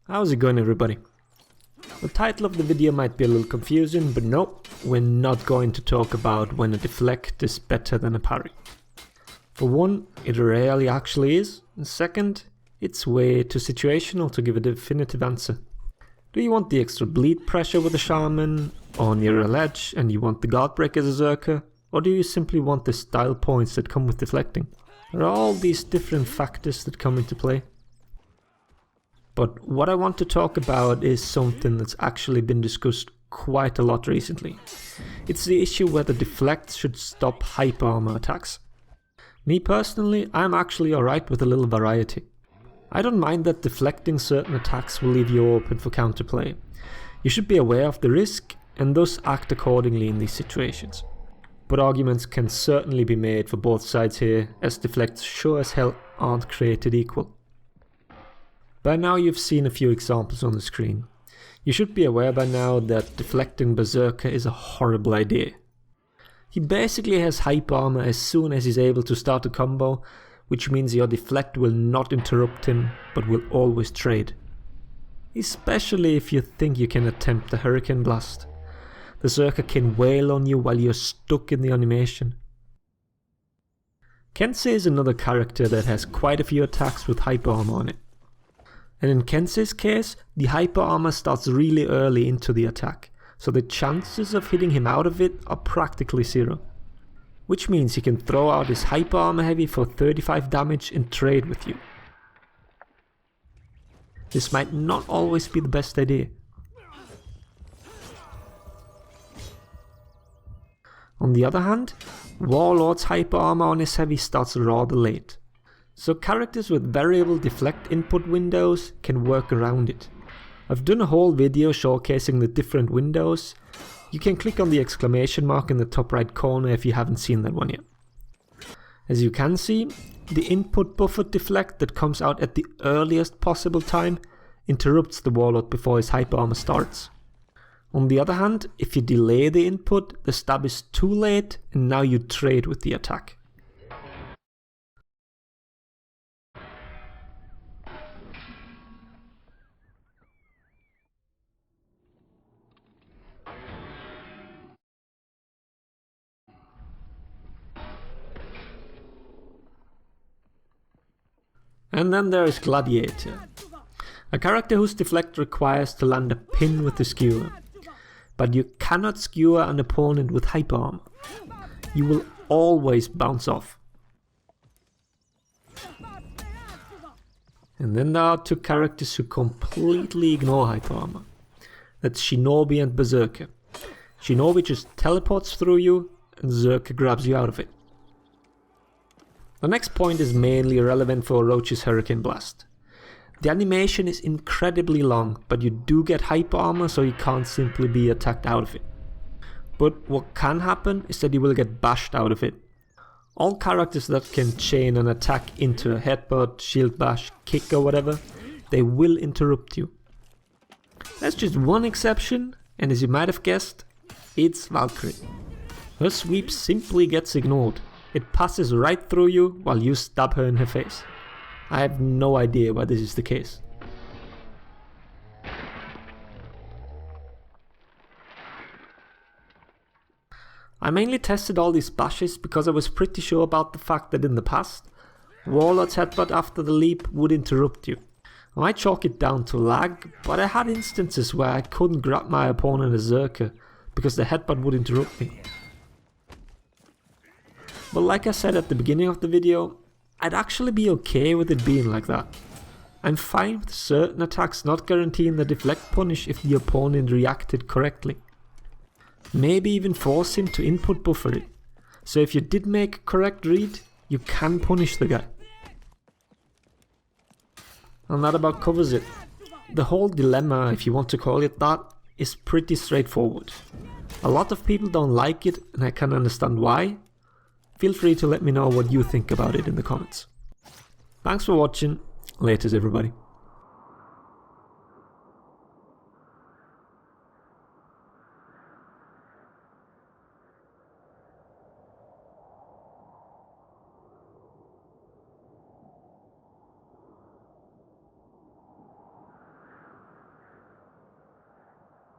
How's it going, everybody? The title of the video might be a little confusing, but no, we're not going to talk about when a deflect is better than a parry. For one, it rarely actually is, and second, it's way too situational to give a definitive answer. Do you want the extra bleed pressure with a shaman, or near a ledge and you want the guard break as a Zerker, or do you simply want the style points that come with deflecting? There are all these different factors that come into play. But what I want to talk about is something that's actually been discussed quite a lot recently. It's the issue whether deflects should stop hyper armor attacks. Me personally, I'm actually alright with a little variety. I don't mind that deflecting certain attacks will leave you open for counterplay. You should be aware of the risk and thus act accordingly in these situations. But arguments can certainly be made for both sides here, as deflects sure as hell aren't created equal. By now you've seen a few examples on the screen. You should be aware by now that deflecting Berserker is a horrible idea. He basically has hyper armor as soon as he's able to start a combo, which means your deflect will not interrupt him, but will always trade. Especially if you think you can attempt the Hurricane Blast. The Zerker can wail on you while you're stuck in the animation. Kensei is another character that has quite a few attacks with hyper armor on it. And in Kensei's case, the hyper armor starts really early into the attack, so the chances of hitting him out of it are practically zero. Which means he can throw out his hyper armor heavy for 35 damage and trade with you. This might not always be the best idea. On the other hand, Warlord's hyper armor on his heavy starts rather late. So characters with variable deflect input windows can work around it. I've done a whole video showcasing the different windows. You can click on the exclamation mark in the top right corner if you haven't seen that one yet. As you can see, the input buffered deflect that comes out at the earliest possible time interrupts the Warlord before his hyper armor starts. On the other hand, if you delay the input, the stab is too late and now you trade with the attack. And then there is Gladiator, a character whose deflect requires to land a pin with the skewer. But you cannot skewer an opponent with hyper armor. You will always bounce off. And then there are two characters who completely ignore hyper armor. That's Shinobi and Berserker. Shinobi just teleports through you and Zerker grabs you out of it. The next point is mainly relevant for Orochi's Hurricane Blast. The animation is incredibly long, but you do get hyper armor, so you can't simply be attacked out of it. But what can happen is that you will get bashed out of it. All characters that can chain an attack into a headbutt, shield bash, kick or whatever, they will interrupt you. There's just one exception, and as you might have guessed, it's Valkyrie. Her sweep simply gets ignored. It passes right through you while you stab her in her face. I have no idea why this is the case. I mainly tested all these bashes because I was pretty sure about the fact that in the past, Warlord's headbutt after the leap would interrupt you. I might chalk it down to lag, but I had instances where I couldn't grab my opponent as Zerker because the headbutt would interrupt me. But like I said at the beginning of the video, I'd actually be okay with it being like that. I'm fine with certain attacks not guaranteeing the deflect punish if the opponent reacted correctly. Maybe even force him to input buffer it. So if you did make a correct read, you can punish the guy. And that about covers it. The whole dilemma, if you want to call it that, is pretty straightforward. A lot of people don't like it and I can understand why. Feel free to let me know what you think about it in the comments. Thanks for watching. Laters everybody.